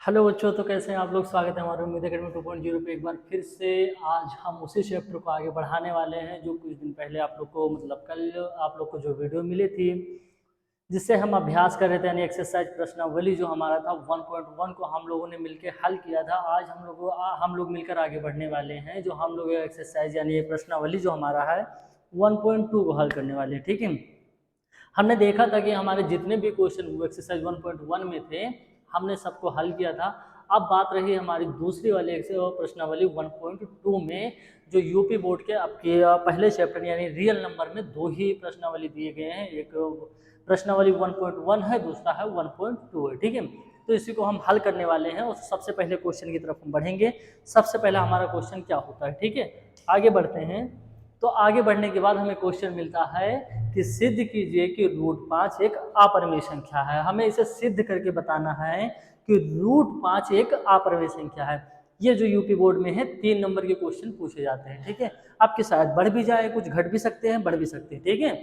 Hello बच्चों, तो कैसे हैं आप लोग। स्वागत है हमारे उम्मीद अकेडमी 2.0 पे एक बार फिर से। आज हम उसी चैप्टर को आगे बढ़ाने वाले हैं जो कुछ दिन पहले आप लोग को कल आप लोग को जो वीडियो मिली थी जिससे हम अभ्यास कर रहे थे, यानी एक्सरसाइज प्रश्नावली जो हमारा था 1.1 को हम लोगों ने मिलकर हल किया था। आज हम लोग मिलकर आगे बढ़ने वाले हैं। जो हम लोग एक्सरसाइज यानी प्रश्नावली जो हमारा है 1.2 को हल करने वाले हैं। ठीक है, हमने देखा था कि हमारे जितने भी क्वेश्चन एक्सरसाइज 1.1 में थे हमने सबको हल किया था। अब बात रही हमारी दूसरी वाली प्रश्नावली 1.2 में, जो यूपी बोर्ड के आपके पहले चैप्टर यानी रियल नंबर में दो ही प्रश्नावली दिए गए हैं। एक प्रश्नावली 1.1 है, दूसरा है 1.2 है। ठीक है, तो इसी को हम हल करने वाले हैं और सबसे पहले क्वेश्चन की तरफ हम बढ़ेंगे। सबसे पहला हमारा क्वेश्चन क्या होता है, ठीक है, आगे बढ़ते हैं। तो आगे बढ़ने के बाद हमें क्वेश्चन मिलता है कि सिद्ध कीजिए कि √5 एक अपरिमेय संख्या है। हमें इसे सिद्ध करके बताना है कि √5 एक अपरिमेय संख्या है। ये जो यूपी बोर्ड में है 3 नंबर के क्वेश्चन पूछे जाते हैं। ठीक है, आपके शायद बढ़ भी जाए, कुछ घट भी सकते हैं, बढ़ भी सकते हैं। ठीक है,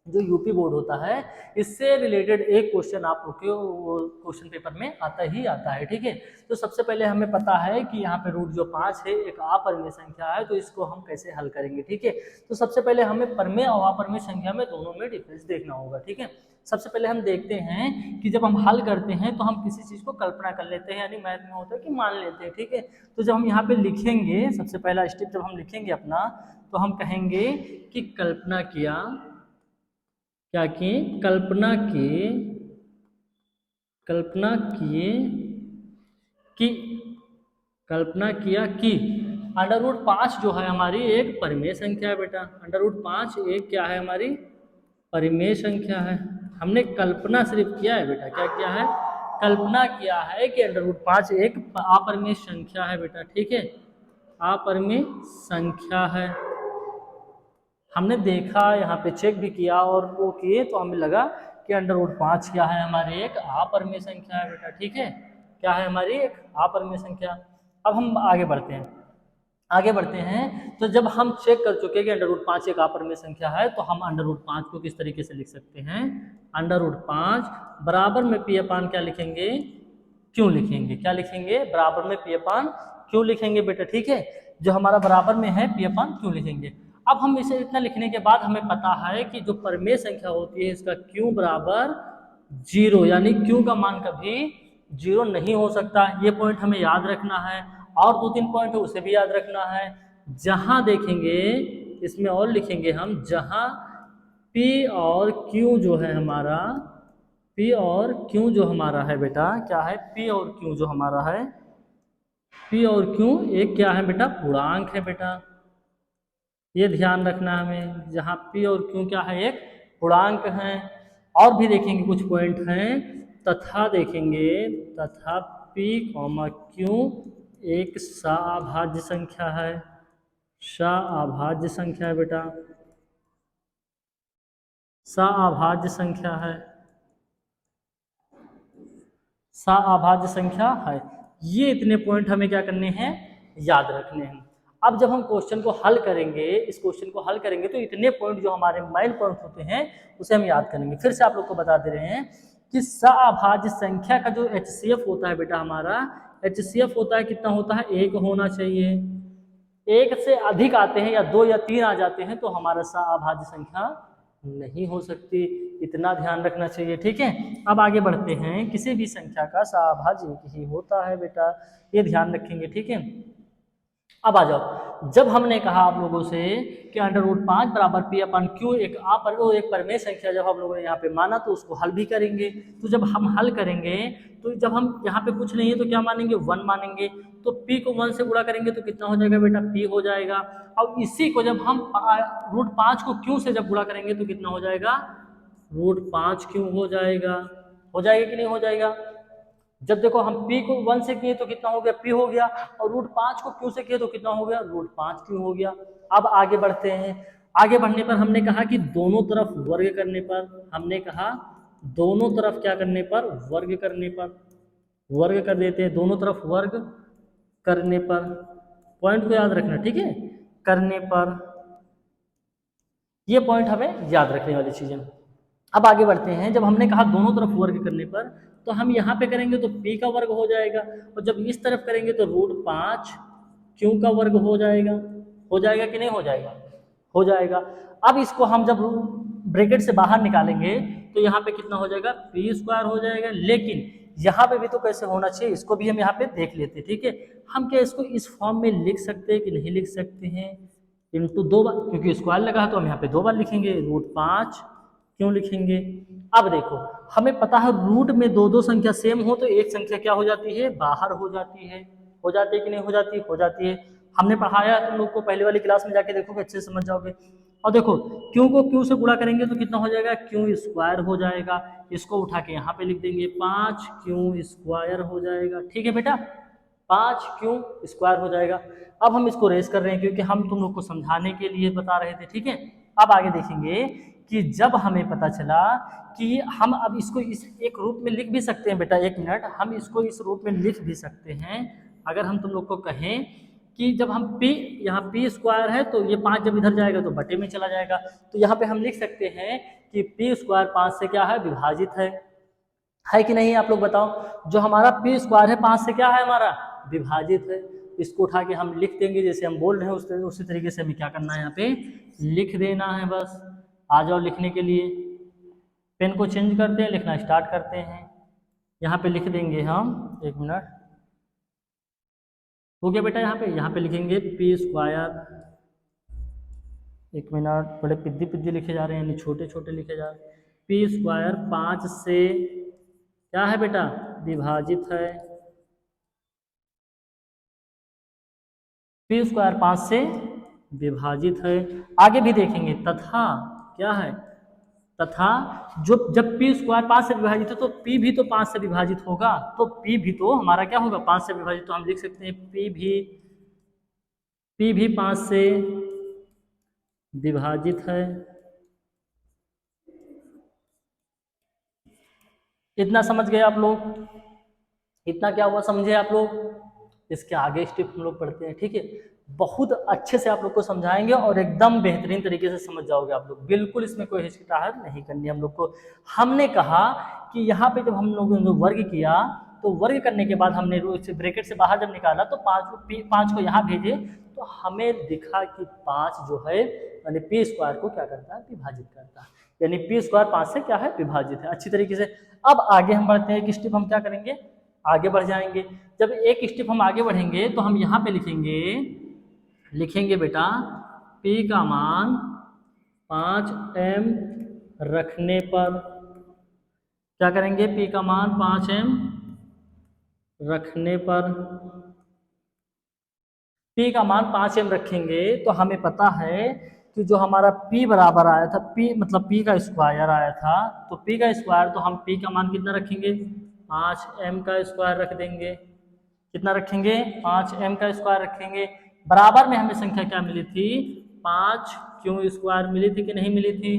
जो यूपी बोर्ड होता है इससे रिलेटेड एक क्वेश्चन आप लोग के क्वेश्चन पेपर में आता ही आता है। ठीक है, तो सबसे पहले हमें पता है कि यहाँ पे रूट जो 5 है एक अपरिमेय संख्या है, तो इसको हम कैसे हल करेंगे। ठीक है, तो सबसे पहले हमें परिमेय और अपरिमेय संख्या में दोनों में डिफरेंस देखना होगा। ठीक है, सबसे पहले हम देखते हैं कि जब हम हल करते हैं तो हम किसी चीज़ को कल्पना कर लेते हैं, यानी मैथ में होता है कि मान लेते हैं। ठीक है, तो जब हम यहाँ पे लिखेंगे, सबसे पहला स्टेप जब हम लिखेंगे अपना, तो हम कहेंगे कि कल्पना किया, क्या किए, कल्पना किए कि कल्पना किया कि √5 जो है हमारी एक परिमेय संख्या है। बेटा √5 एक क्या है, हमारी परिमेय संख्या है। हमने कल्पना सिर्फ किया है बेटा, क्या किया है, कल्पना किया है कि √5 एक अपरिमेय संख्या है बेटा। ठीक है, अपरिमेय संख्या है। हमने देखा, यहाँ पे चेक भी किया और वो किए तो हमें लगा कि √5 क्या है, हमारी एक अपरिमेय संख्या है बेटा। ठीक है, क्या है, हमारी एक अपरिमेय संख्या। अब हम आगे बढ़ते हैं। तो जब हम चेक कर चुके कि √5 एक अपरिमेय संख्या है, तो हम √5 को किस तरीके से लिख सकते हैं, √5 बराबर में p/, क्या लिखेंगे, क्यों लिखेंगे, क्या लिखेंगे, बराबर में p/, क्यों लिखेंगे बेटा। ठीक है, जो हमारा बराबर में है p/, क्यों लिखेंगे। अब हम इसे इतना लिखने के बाद हमें पता है कि जो परिमेय संख्या होती है इसका q बराबर 0, यानी q का मान कभी 0 नहीं हो सकता। ये पॉइंट हमें याद रखना है। और 2-3 पॉइंट है उसे भी याद रखना है। जहां देखेंगे इसमें और लिखेंगे हम, जहां p और q जो है हमारा, p और q जो हमारा है बेटा, क्या है, p और q जो हमारा है, p और q एक क्या है बेटा, पूर्णांक है बेटा। ये ध्यान रखना हमें, जहाँ p और q क्या है, एक पूर्णांक हैं। और भी देखेंगे कुछ पॉइंट हैं, तथा देखेंगे, तथा p, q एक सअभाज्य संख्या है, सअभाज्य संख्या है बेटा, सअभाज्य संख्या है, सअभाज्य संख्या है। ये इतने पॉइंट हमें क्या करने हैं, याद रखने हैं। अब जब हम क्वेश्चन को हल करेंगे, इस क्वेश्चन को हल करेंगे, तो इतने पॉइंट जो हमारे मेन पॉइंट होते हैं उसे हम याद करेंगे। फिर से आप लोग को बता दे रहे हैं कि सअभाज्य संख्या का जो HCF होता है बेटा, हमारा HCF होता है, कितना होता है, 1 होना चाहिए। 1 से अधिक आते हैं या 2 या 3 आ जाते हैं तो हमारा सअभाज्य संख्या नहीं हो सकती, इतना ध्यान रखना चाहिए। ठीक है, अब आगे बढ़ते हैं। किसी भी संख्या का सअभाज्य एक ही होता है बेटा, ये ध्यान रखेंगे। ठीक है, अब आ जाओ, जब हमने कहा आप लोगों से कि √5 बराबर p/q एक परिमेय संख्या, जब हम लोगों ने यहाँ पे माना तो उसको हल भी करेंगे। तो जब हम हल करेंगे तो जब हम यहाँ पे कुछ नहीं है तो क्या मानेंगे, 1 मानेंगे। तो p को 1 से गुणा करेंगे तो कितना हो जाएगा बेटा, p हो जाएगा। अब इसी को जब हम √5 को q से जब गुणा करेंगे तो कितना हो जाएगा, √5q हो जाएगा। हो जाएगा कि नहीं हो जाएगा। जब देखो हम p को 1 से किए तो कितना हो गया, p हो गया, और √5 को q से किए तो कितना हो गया, √5q हो गया। अब आगे बढ़ते हैं। आगे बढ़ने पर हमने कहा कि दोनों तरफ वर्ग करने पर, हमने कहा दोनों तरफ क्या करने पर, वर्ग करने पर, वर्ग कर देते हैं, दोनों तरफ वर्ग करने पर। पॉइंट को याद रखना, ठीक है, करने पर, ये पॉइंट हमें याद रखने वाली चीजें। अब आगे बढ़ते हैं। जब हमने कहा दोनों तरफ वर्ग करने पर, तो हम यहाँ पे करेंगे तो p का वर्ग हो जाएगा, और जब इस तरफ करेंगे तो √5 q का वर्ग हो जाएगा कि नहीं हो जाएगा, हो जाएगा। अब इसको हम जब ब्रैकेट से बाहर निकालेंगे तो यहाँ पे कितना हो जाएगा, p² हो जाएगा। लेकिन यहाँ पे भी तो कैसे होना चाहिए, इसको भी हम यहाँ पे देख लेते हैं, ठीक है। हम क्या इसको इस फॉर्म में लिख सकते हैं कि नहीं लिख सकते हैं, इंटू 2 बार, क्योंकि स्क्वायर लगा है तो हम यहाँ पे 2 बार लिखेंगे, √5 क्यों लिखेंगे। अब देखो हमें पता है रूट में दो संख्या सेम हो तो एक संख्या क्या हो जाती है, बाहर हो जाती है कि नहीं हो जाती, हो जाती है। हमने पढ़ाया तुम लोग को, पहले वाली क्लास में जाके देखोगे अच्छे से समझ जाओगे। और देखो क्यों को क्यों से गुणा करेंगे तो कितना हो जाएगा, q² हो जाएगा। इसको उठा के यहाँ पे लिख देंगे, 5q² हो जाएगा, ठीक है बेटा, 5q² हो जाएगा। अब हम इसको रेस कर रहे हैं क्योंकि हम तुम लोग को समझाने के लिए बता रहे थे, ठीक है। अब आगे देखेंगे कि जब हमें पता चला कि हम अब इसको इस एक रूप में लिख भी सकते हैं बेटा, 1 मिनट, हम इसको इस रूप में लिख भी सकते हैं। अगर हम तुम लोग को कहें कि जब हम p यहाँ p² है तो ये 5 जब इधर जाएगा तो बटे में चला जाएगा, तो यहाँ पे हम लिख सकते हैं कि p² 5 से क्या है, विभाजित है कि नहीं, आप लोग बताओ। जो हमारा p² है 5 से क्या है, हमारा विभाजित है। इसको उठा के हम लिख देंगे, जैसे हम बोल रहे हैं उसी तरीके से हमें क्या करना है, यहाँ पे लिख देना है बस। आ जाओ लिखने के लिए, पेन को चेंज करते हैं, लिखना स्टार्ट करते हैं। यहाँ पे लिख देंगे हम, 1 मिनट, हो गया बेटा। यहाँ पे लिखेंगे p², 1 मिनट, बड़े पिद्दी लिखे जा रहे हैं, यानी छोटे छोटे लिखे जा रहे हैं। p² 5 से क्या है बेटा, विभाजित है। p² 5 से विभाजित है। आगे भी देखेंगे, तथा क्या है, तथा जो जब p² 5 से विभाजित है तो p भी तो 5 से विभाजित होगा, तो p भी तो हमारा क्या होगा, 5 से विभाजित। तो हम लिख सकते हैं p भी 5 से विभाजित है। इतना समझ गए आप लोग, इतना क्या हुआ समझे आप लोग। इसके आगे स्टेप हम लोग पढ़ते हैं, ठीक है। बहुत अच्छे से आप लोग को समझाएंगे और एकदम बेहतरीन तरीके से समझ जाओगे आप लोग, बिल्कुल इसमें कोई हिचकिचाहट नहीं करनी हम लोग को। हमने कहा कि यहाँ पे जब हम लोगों ने वर्ग किया तो वर्ग करने के बाद हमने ब्रैकेट से बाहर जब निकाला तो 5 को यहाँ भेजे तो हमें दिखा कि 5 जो है यानी p² को क्या करता है, विभाजित करता है। यानी p² 5 से क्या है, विभाजित है, अच्छी तरीके से। अब आगे हम बढ़ते हैं, एक स्टेप हम क्या करेंगे, आगे बढ़ जाएंगे। जब एक स्टेप हम आगे बढ़ेंगे तो हम यहाँ पे लिखेंगे बेटा p का मान 5m रखने पर, क्या करेंगे, p का मान 5m रखने पर, p का मान 5m रखेंगे तो हमें पता है कि जो हमारा p बराबर आया था, p मतलब p का स्क्वायर आया था, तो p का स्क्वायर, तो हम p का मान कितना रखेंगे, 5m का स्क्वायर रख देंगे। कितना रखेंगे, 5m का स्क्वायर रखेंगे। बराबर में हमें संख्या क्या मिली थी, 5q² मिली थी कि नहीं मिली थी,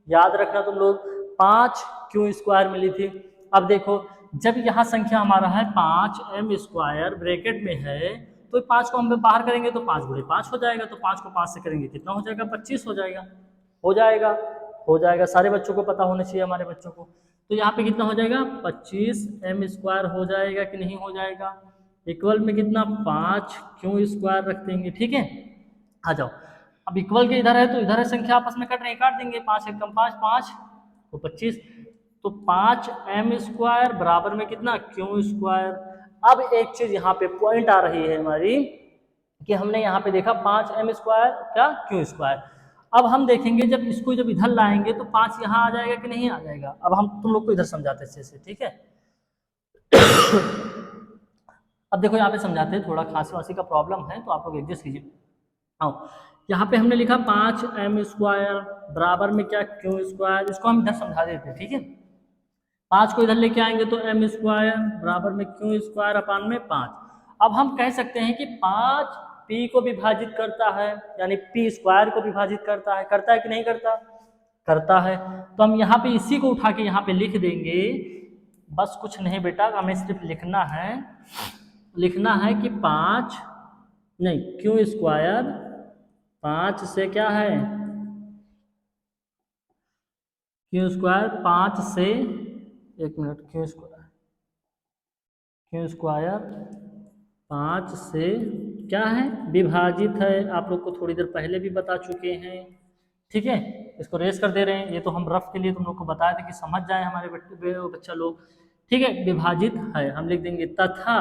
याद रखना तुम लोग, 5q² मिली थी। अब देखो जब यहाँ संख्या हमारा है 5m² ब्रैकेट में है तो 5 को हम बाहर करेंगे तो 5 × 5 हो जाएगा, तो 5 को 5 से करेंगे कितना हो जाएगा, 25 हो जाएगा, हो जाएगा। सारे बच्चों को पता होना चाहिए, हमारे बच्चों को। तो यहाँ पे कितना हो जाएगा, 25m² हो जाएगा कि नहीं हो जाएगा, इक्वल में कितना, 5q² रख देंगे, ठीक है। आ जाओ, अब इक्वल के इधर है तो इधर है संख्या आपस में कट रही, काट देंगे, 5 एकम 5, 5 तो 25, तो 5m² बराबर में कितना, q²। अब एक चीज यहाँ पे पॉइंट आ रही है हमारी कि हमने यहाँ पे देखा 5m² क्या, q²। अब हम देखेंगे जब इसको जब इधर लाएंगे तो 5 यहाँ आ जाएगा कि नहीं आ जाएगा। अब हम तुम लोग को इधर समझाते अच्छे से, ठीक है। अब देखो यहाँ पे समझाते हैं, थोड़ा खांसी वासी का प्रॉब्लम है तो आप लोग एडजस्ट कीजिए। आओ, यहाँ पे हमने लिखा 5m² बराबर में क्या, q²। इसको हम इधर समझा देते हैं, ठीक है। 5 को इधर लेके आएंगे तो m² बराबर में q² अपान में 5। अब हम कह सकते हैं कि 5 p को विभाजित करता है, यानी p² को विभाजित करता है कि नहीं करता, करता है। तो हम यहाँ पे इसी को उठा के यहाँ पे लिख देंगे, बस कुछ नहीं बेटा, हमें सिर्फ लिखना है कि 5 नहीं, q² 5 से क्या है, q² 5 से, 1 मिनट, q² क्यू स्क्वायर 5 से क्या है, विभाजित है। आप लोग को थोड़ी देर पहले भी बता चुके हैं, ठीक है। इसको रेस कर दे रहे हैं, ये तो हम रफ के लिए तुम लोग को बताए थे कि समझ जाए हमारे बच्चा लोग, ठीक है। विभाजित है हम लिख देंगे तथा,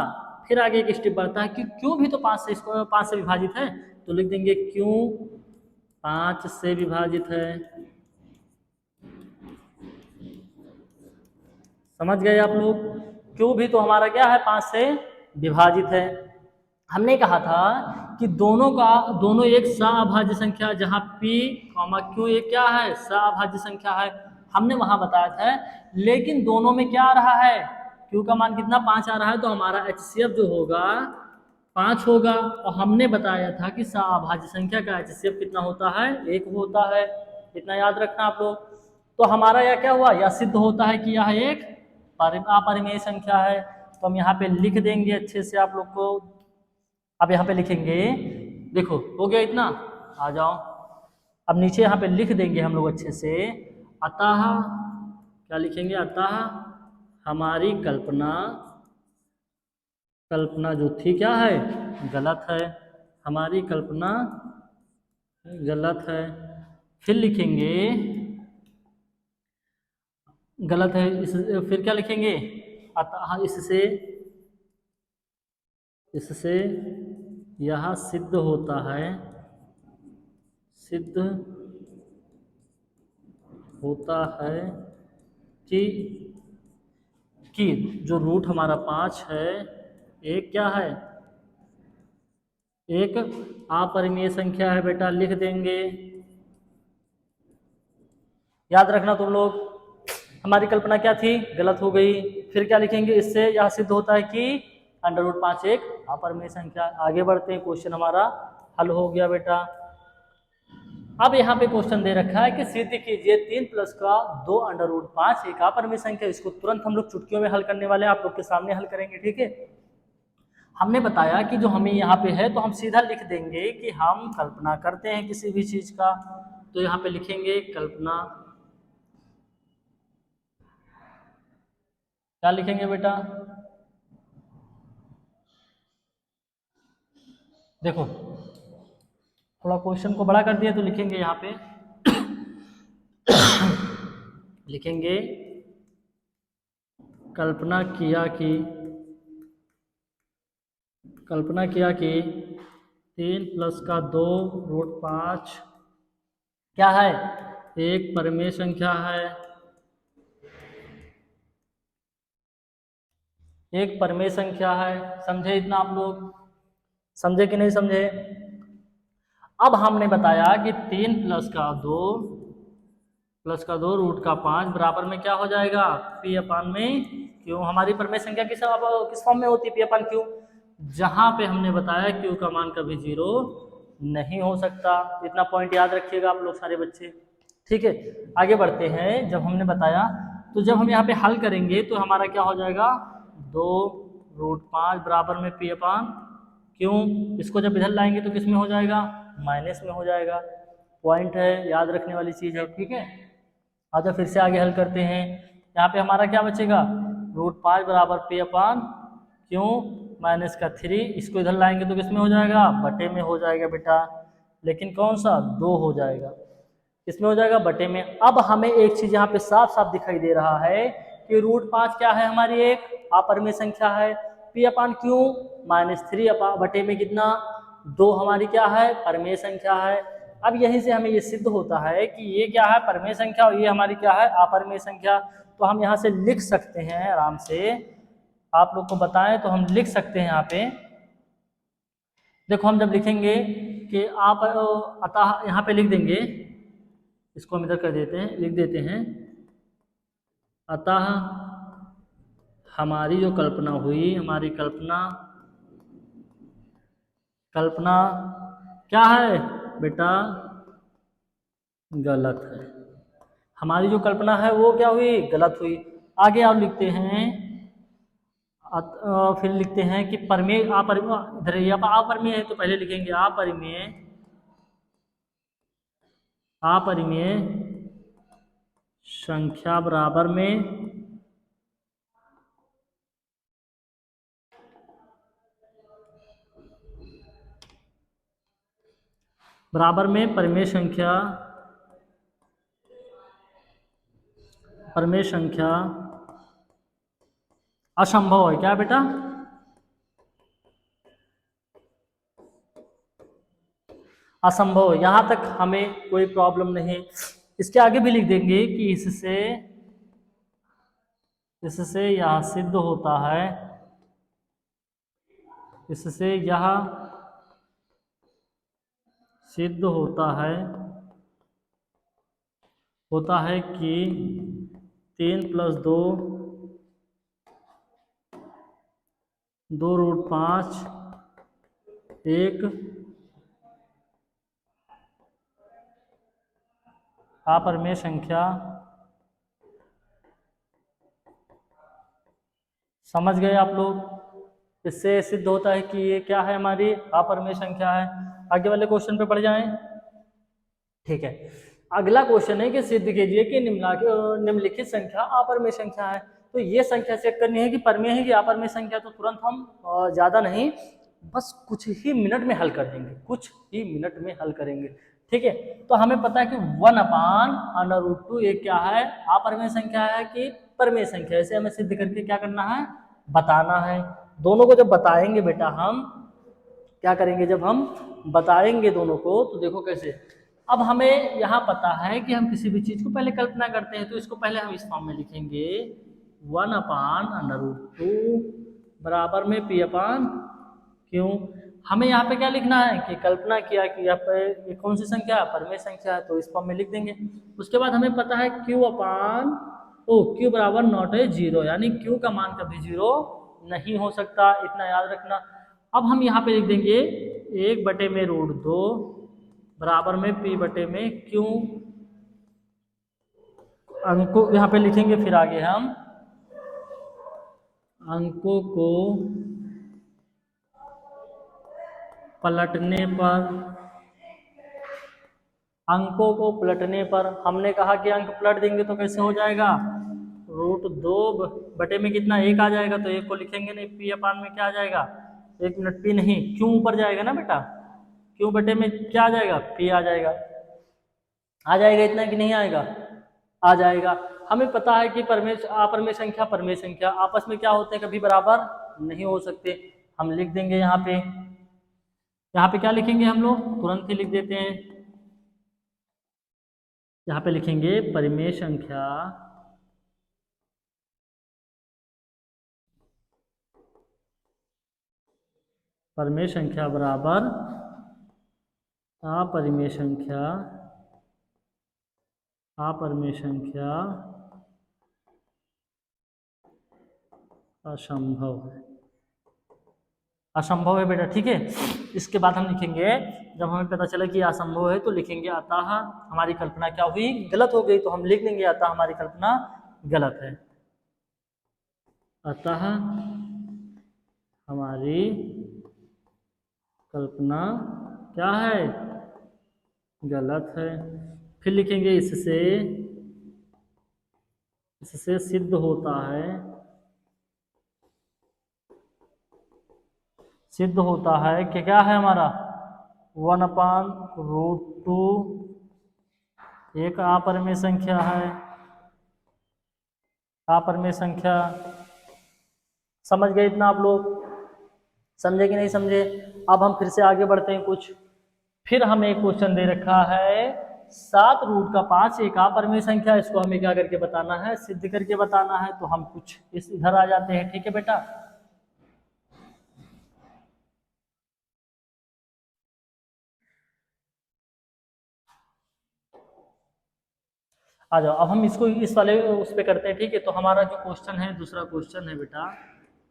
फिर आगे एक स्टेप बढ़ता है कि क्यों भी तो 5 से, इसको 5 से विभाजित है तो लिख देंगे क्यों 5 से विभाजित है। समझ गए आप लोग, क्यों भी तो हमारा क्या है 5 से विभाजित है। हमने कहा था कि दोनों एक सअभाज्य संख्या, जहां p, q एक क्या है सअभाज्य संख्या है, हमने वहां बताया था। लेकिन दोनों में क्या आ रहा है, q का मान कितना 5 आ रहा है, तो हमारा HCF जो होगा 5 होगा। और हमने बताया था कि सअभाज्य संख्या का HCF कितना होता है, 1 होता है। इतना याद रखना आप लोग। तो हमारा यह क्या हुआ, यह सिद्ध होता है कि यह एक अपरिमेय संख्या है। तो हम यहाँ पे लिख देंगे अच्छे से आप लोग को। अब यहाँ पे लिखेंगे, देखो हो गया इतना, आ जाओ। अब नीचे यहाँ पे लिख देंगे हम लोग अच्छे से, अतः क्या लिखेंगे, अतः हमारी कल्पना जो थी क्या है, गलत है। हमारी कल्पना गलत है। फिर लिखेंगे गलत है इस, फिर क्या लिखेंगे, अतः इससे यह सिद्ध होता है, सिद्ध होता है कि जो रूट हमारा 5 है एक क्या है, एक अपरिमेय संख्या है। बेटा लिख देंगे, याद रखना तुम लोग। हमारी कल्पना क्या थी, गलत हो गई। फिर क्या लिखेंगे, इससे यह सिद्ध होता है कि √5 एक अपरिमेय संख्या। आगे बढ़ते हैं, क्वेश्चन हमारा हल हो गया बेटा। अब यहाँ पे क्वेश्चन दे रखा है कि सिद्ध कीजिए 3 प्लस का 2 √5 एक अपरिमेय संख्या। इसको तुरंत हम लोग चुटकियों में हल करने वाले हैं, आप लोग के सामने हल करेंगे, ठीक है। हमने बताया कि जो हमें यहाँ पे है तो हम सीधा लिख देंगे कि हम कल्पना करते हैं किसी भी चीज का। तो यहाँ पे लिखेंगे कल्पना, क्या लिखेंगे बेटा, देखो थोड़ा क्वेश्चन को बड़ा कर दिया तो लिखेंगे यहाँ पे लिखेंगे कल्पना किया कि 3 प्लस का 2 √5 क्या है, एक परिमेय संख्या है, एक परिमेय संख्या है। समझे इतना आप लोग, समझे कि नहीं समझे। अब हमने बताया कि 3 प्लस का 2 √5 बराबर में क्या हो जाएगा, p/में क्यों। हमारी परिमेय संख्या किस फॉर्म में होती है, p/q। जहां पे हमने बताया q का मान कभी 0 नहीं हो सकता। इतना पॉइंट याद रखिएगा आप लोग सारे बच्चे, ठीक है। आगे बढ़ते हैं, जब हमने बताया तो जब हम यहाँ पे हल करेंगे तो हमारा क्या हो जाएगा, 2 √5 बराबर में p/q। इसको जब इधर लाएंगे तो किस में हो जाएगा, माइनस में हो जाएगा। पॉइंट है, याद रखने वाली चीज है, ठीक है। अच्छा फिर से आगे हल करते हैं। यहाँ पे हमारा क्या बचेगा, √5 बराबर p/q माइनस का 3। इसको इधर लाएंगे तो किस में हो जाएगा, बटे में हो जाएगा बेटा। लेकिन कौन सा, 2 हो जाएगा, किसमें हो जाएगा, बटे में। अब हमें एक चीज यहाँ पे साफ साफ दिखाई दे रहा है कि √5 क्या है, हमारी एक अपरिमेय संख्या है। p/q -3 बटे में कितना, 2 हमारी क्या है, परिमेय संख्या है। अब यहीं से हमें ये सिद्ध होता है कि ये क्या है, परिमेय संख्या, और ये हमारी क्या है, अपरिमेय संख्या। तो हम यहाँ से लिख सकते हैं आराम से, आप लोग को बताएं तो हम लिख सकते हैं यहाँ पे। देखो हम जब लिखेंगे कि आप अतः यहाँ पे लिख देंगे, इसको हम इधर कर देते हैं, लिख देते हैं, अतः हमारी जो कल्पना हुई, हमारी कल्पना क्या है बेटा, गलत है। हमारी जो कल्पना है वो क्या हुई, गलत हुई। आगे आप लिखते हैं, फिर लिखते हैं कि परिमेय इधर अपरिमेय है तो पहले लिखेंगे अपरिमेय संख्या बराबर में बराबर में परिमेय संख्या असंभव है क्या बेटा? असंभव है, यहां तक हमें कोई प्रॉब्लम नहीं। इसके आगे भी लिख देंगे कि इससे यह सिद्ध होता है, इससे यह सिद्ध होता है कि 3 + 2 2√5 एक अपरिमेय संख्या। समझ गए आप लोग? इससे सिद्ध होता है कि ये क्या है, हमारी अपरिमेय संख्या है। आगे वाले क्वेश्चन पे बढ़ जाएं। ठीक है, अगला क्वेश्चन है कि सिद्ध कीजिए कि निम्नलिखित संख्या अपरिमेय संख्या है। तो ये संख्या चेक करनी है कि परिमेय है कि अपरिमेय संख्या। तो तुरंत हम ज्यादा नहीं, बस कुछ ही मिनट में हल कर देंगे, कुछ ही मिनट में हल करेंगे। ठीक है, तो हमें पता है कि 1/√2 ये क्या है, अपरिमेय संख्या है कि परिमेय संख्या है। इसे हमें सिद्ध करके क्या करना है, बताना है। दोनों को जब बताएंगे बेटा, हम क्या करेंगे, जब हम बताएंगे दोनों को, तो देखो कैसे। अब हमें यहाँ पता है कि हम किसी भी चीज को पहले कल्पना करते हैं, तो इसको पहले हम इस फॉर्म में लिखेंगे 1/√2 बराबर में P/Q। हमें यहाँ पे क्या लिखना है कि कल्पना किया कि यहाँ पे ये कौन सी संख्या है, परिमेय संख्या है, तो इस फॉर्म में लिख देंगे। उसके बाद हमें पता है Q बराबर नॉट है 0, यानी Q का मान कभी 0 नहीं हो सकता, इतना याद रखना। अब हम यहाँ पे लिख देंगे 1/√2 बराबर में P/Q। अंकों यहाँ पे लिखेंगे, फिर आगे हम अंकों को पलटने पर हमने कहा कि अंक पलट देंगे तो कैसे हो जाएगा, √2 बटे में कितना 1 आ जाएगा, तो 1 को लिखेंगे नहीं, P/, में क्या आ जाएगा, 1 मिनट P नहीं, क्यों ऊपर जाएगा ना बेटा, क्यों बटे में क्या आ जाएगा, P आ जाएगा। आ जाएगा इतना कि नहीं आएगा, आ जाएगा। हमें पता है कि अपरिमेय संख्या परिमेय संख्या आपस में क्या होते हैं, कभी बराबर नहीं हो सकते। हम लिख देंगे यहाँ पे क्या लिखेंगे हम लोग, तुरंत ही लिख देते हैं। यहाँ पे लिखेंगे परिमेय संख्या बराबर अपरिमेय संख्या असंभव है बेटा। ठीक है, इसके बाद हम लिखेंगे, जब हमें पता चला कि असंभव है तो लिखेंगे अतः हमारी कल्पना क्या हुई, गलत हो गई। तो हम लिख देंगे अतः हमारी कल्पना गलत है, अतः हमारी कल्पना क्या है, गलत है। फिर लिखेंगे इससे सिद्ध होता है कि क्या है हमारा 1/√2 एक अपरिमेय संख्या है, अपरिमेय संख्या। समझ गए इतना आप लोग, समझे कि नहीं समझे? अब हम फिर से आगे बढ़ते हैं कुछ। फिर हमें एक क्वेश्चन दे रखा है 7√5 एक अपरिमेय संख्या। इसको हमें क्या करके बताना है, सिद्ध करके बताना है। तो हम कुछ इस इधर आ जाते हैं। ठीक है बेटा, आ जाओ। अब हम इसको इस वाले उस पे करते हैं। ठीक है, तो हमारा जो क्वेश्चन है, दूसरा क्वेश्चन है बेटा,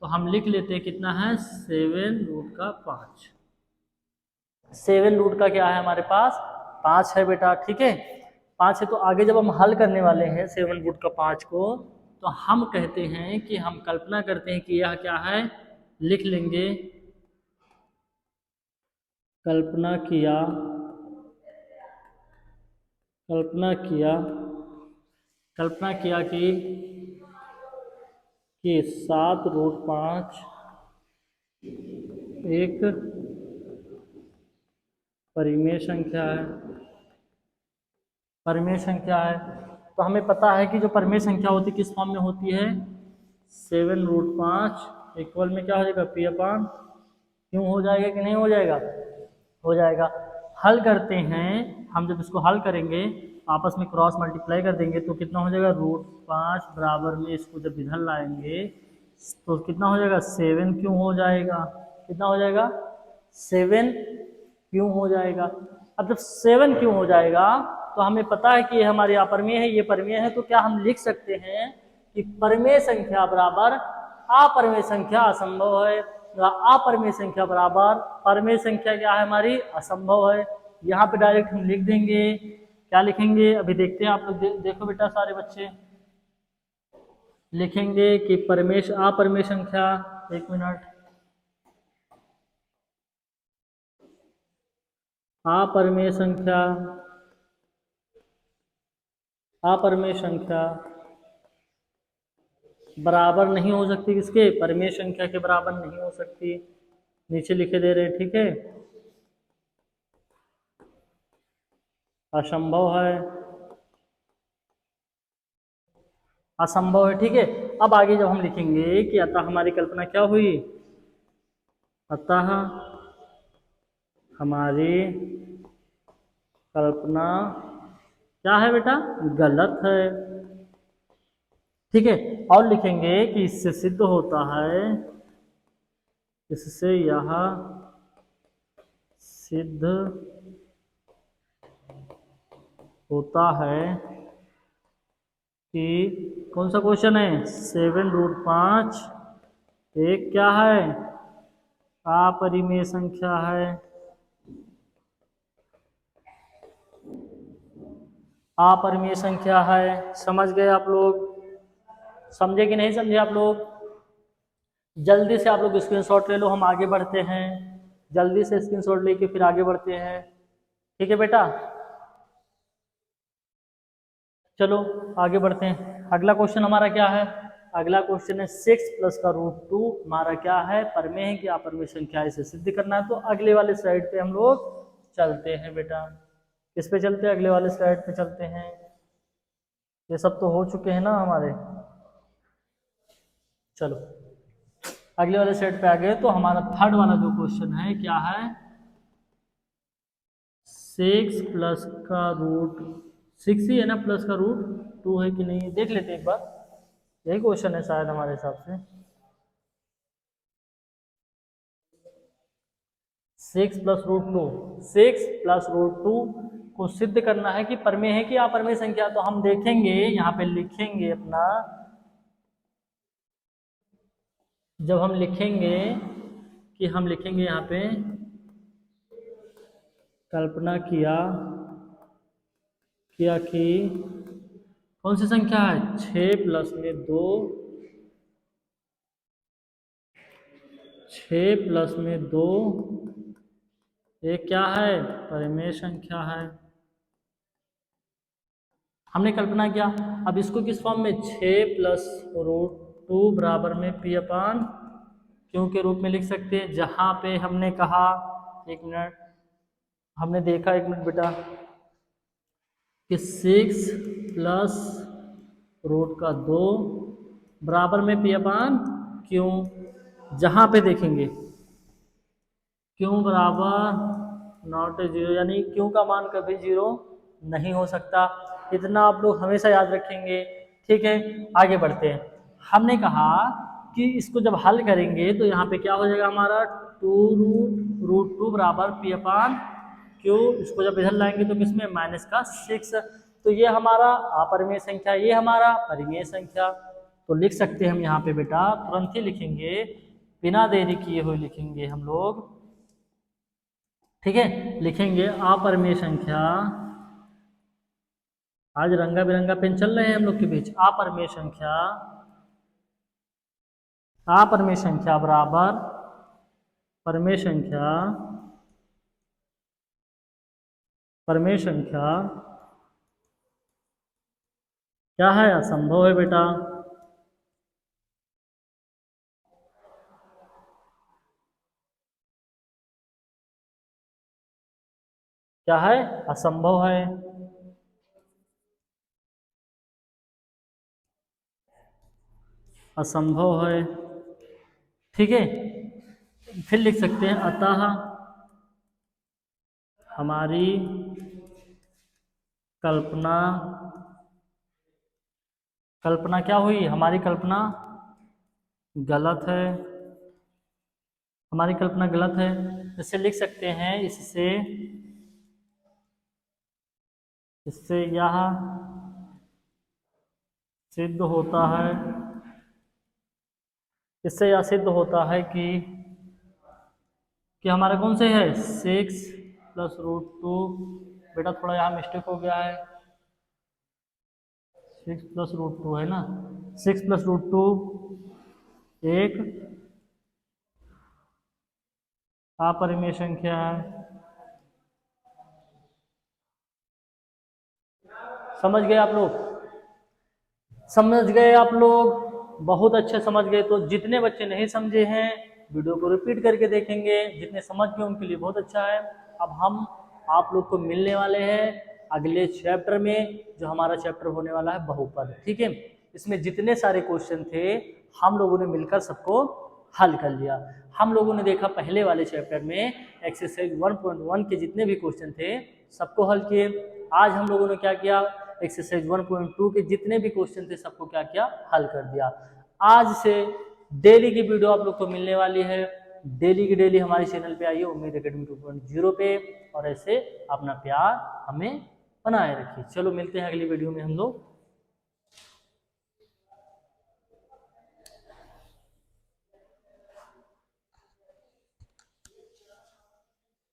तो हम लिख लेते हैं कितना है, 7√5। 7 रूट का क्या है हमारे पास, 5 है बेटा। ठीक है, 5 है। तो आगे जब हम हल करने वाले हैं 7√5 को, तो हम कहते हैं कि हम कल्पना करते हैं कि यह क्या है, लिख लेंगे कल्पना किया कि 7√5 एक परिमेय संख्या है, परिमेय संख्या है। तो हमें पता है कि जो परिमेय संख्या होती है किस फॉर्म में होती है, 7√5 इक्वल में क्या हो जाएगा, p/, क्यों हो जाएगा कि नहीं हो जाएगा, हो जाएगा। हल करते हैं हम, जब इसको हल करेंगे आपस में क्रॉस मल्टीप्लाई कर देंगे तो कितना हो जाएगा, √5 बराबर में इसको जब इधर लाएंगे तो कितना हो जाएगा, 7 क्यों हो जाएगा, कितना हो जाएगा, 7 क्यों हो जाएगा। अब जब 7 क्यों हो जाएगा तो हमें पता है कि ये हमारे अपरिमेय है, ये परिमेय है, तो क्या हम लिख सकते हैं कि परिमेय संख्या बराबर अपरिमेय संख्या असंभव है, अपरिमेय संख्या बराबर परिमेय संख्या क्या है हमारी, असंभव है। यहाँ पे डायरेक्ट हम लिख देंगे, क्या लिखेंगे अभी देखते हैं आप लोग, देखो बेटा सारे बच्चे लिखेंगे कि परिमेय अपरिमेय संख्या, एक मिनट, अपरिमेय संख्या, अपरिमेय संख्या बराबर नहीं हो सकती किसके, परिमेय संख्या के बराबर नहीं हो सकती, नीचे लिखे दे रहे, ठीक है, असंभव है, असंभव है, ठीक है। अब आगे जब हम लिखेंगे कि अतः हमारी कल्पना क्या हुई, अतः हमारी कल्पना क्या है बेटा, गलत है, ठीक है। और लिखेंगे कि इससे सिद्ध होता है, इससे यह सिद्ध होता है कि, कौन सा क्वेश्चन है, 7√5 एक क्या है, अपरिमेय संख्या है, अपरिमेय संख्या है। समझ गए आप लोग, समझे कि नहीं समझे आप लोग, जल्दी से आप लोग स्क्रीनशॉट ले लो, हम आगे बढ़ते हैं, जल्दी से स्क्रीनशॉट लेके फिर आगे बढ़ते हैं, ठीक है बेटा। चलो आगे बढ़ते हैं, अगला क्वेश्चन हमारा क्या है, अगला क्वेश्चन है 6 प्लस का √2 हमारा क्या है, परिमेय है कि अपरिमेय संख्या, इसे सिद्ध करना है। तो अगले वाले स्लाइड पे हम लोग चलते हैं बेटा, किस पे चलते हैं, अगले वाले स्लाइड पे चलते हैं, ये सब तो हो चुके हैं ना हमारे। चलो अगले वाले स्लाइड पे आ गए, तो हमारा थर्ड वाला जो क्वेश्चन है क्या है, 6 प्लस का √6 ही है ना, प्लस का √2 है कि नहीं देख लेते एक बार, यही क्वेश्चन है शायद हमारे हिसाब से। 6 प्लस √2, 6 प्लस √2 को सिद्ध करना है कि परिमेय है कि अपरिमेय संख्या। तो हम देखेंगे यहाँ पे लिखेंगे अपना, जब हम लिखेंगे कि हम लिखेंगे यहाँ पे कल्पना किया कि कौन सी संख्या है, 6 प्लस में 2, 6 प्लस में 2 ये क्या है, परिमेय संख्या है। हमने कल्पना किया, अब इसको किस फॉर्म में, 6 प्लस √2 बराबर में p/, क्यों के रूप में लिख सकते हैं, जहां पे हमने कहा, एक मिनट, हमने देखा, एक मिनट बेटा, कि 6 प्लस √2 बराबर में p/, क्यों, जहां पे देखेंगे क्यों बराबर नॉट 0, यानी क्यों का मान कभी 0 नहीं हो सकता, इतना आप लोग हमेशा याद रखेंगे, ठीक है। आगे बढ़ते हैं, हमने कहा कि इसको जब हल करेंगे तो यहाँ पे क्या हो जाएगा हमारा, 2√2 बराबर p/, क्यों, इसको जब इधर लाएंगे तो किसमें, -6, तो ये हमारा अपरिमेय संख्या, ये हमारा परिमेय संख्या। तो लिख सकते हैं हम यहाँ पे बेटा, तुरंत ही लिखेंगे, बिना देरी किए हुए लिखेंगे हम लोग, ठीक है, लिखेंगे अपरिमेय संख्या, आज रंगा बिरंगा पेन चल रहे हैं हम लोग के बीच, अपरिमेय संख्या बराबर परिमेय संख्या, परिमेय संख्या क्या है, असंभव है बेटा। क्या है, असंभव है। असंभव है, ठीक है। फिर लिख सकते हैं अतः हमारी कल्पना, कल्पना क्या हुई, हमारी कल्पना गलत है, हमारी कल्पना गलत है। इससे लिख सकते हैं इससे, इससे यह सिद्ध होता है, इससे यह सिद्ध होता है कि हमारा कौन से है 6 + √2। बेटा थोड़ा यहाँ मिस्टेक हो गया है, 6 + √2 है ना, 6 + √2 एक अपरिमेय संख्या है। समझ गए आप लोग, समझ गए आप लोग, बहुत अच्छे समझ गए। तो जितने बच्चे नहीं समझे हैं वीडियो को रिपीट करके देखेंगे, जितने समझ गए उनके लिए बहुत अच्छा है। अब हम आप लोग को मिलने वाले हैं अगले चैप्टर में, जो हमारा चैप्टर होने वाला है बहुपद, ठीक है। इसमें जितने सारे क्वेश्चन थे हम लोगों ने मिलकर सबको हल कर लिया। हम लोगों ने देखा पहले वाले चैप्टर में एक्सरसाइज 1.1 के जितने भी क्वेश्चन थे सबको हल किए। आज हम लोगों ने क्या किया, एक्सरसाइज 1.2 के जितने भी क्वेश्चन थे सबको क्या किया, हल कर दिया। आज से डेली की वीडियो आप लोग को मिलने वाली है, डेली की डेली हमारे चैनल पे आइए उम्मीद एकेडमी 2.0 पे, और ऐसे अपना प्यार हमें बनाए रखिए। चलो मिलते हैं अगली वीडियो में हम लोग।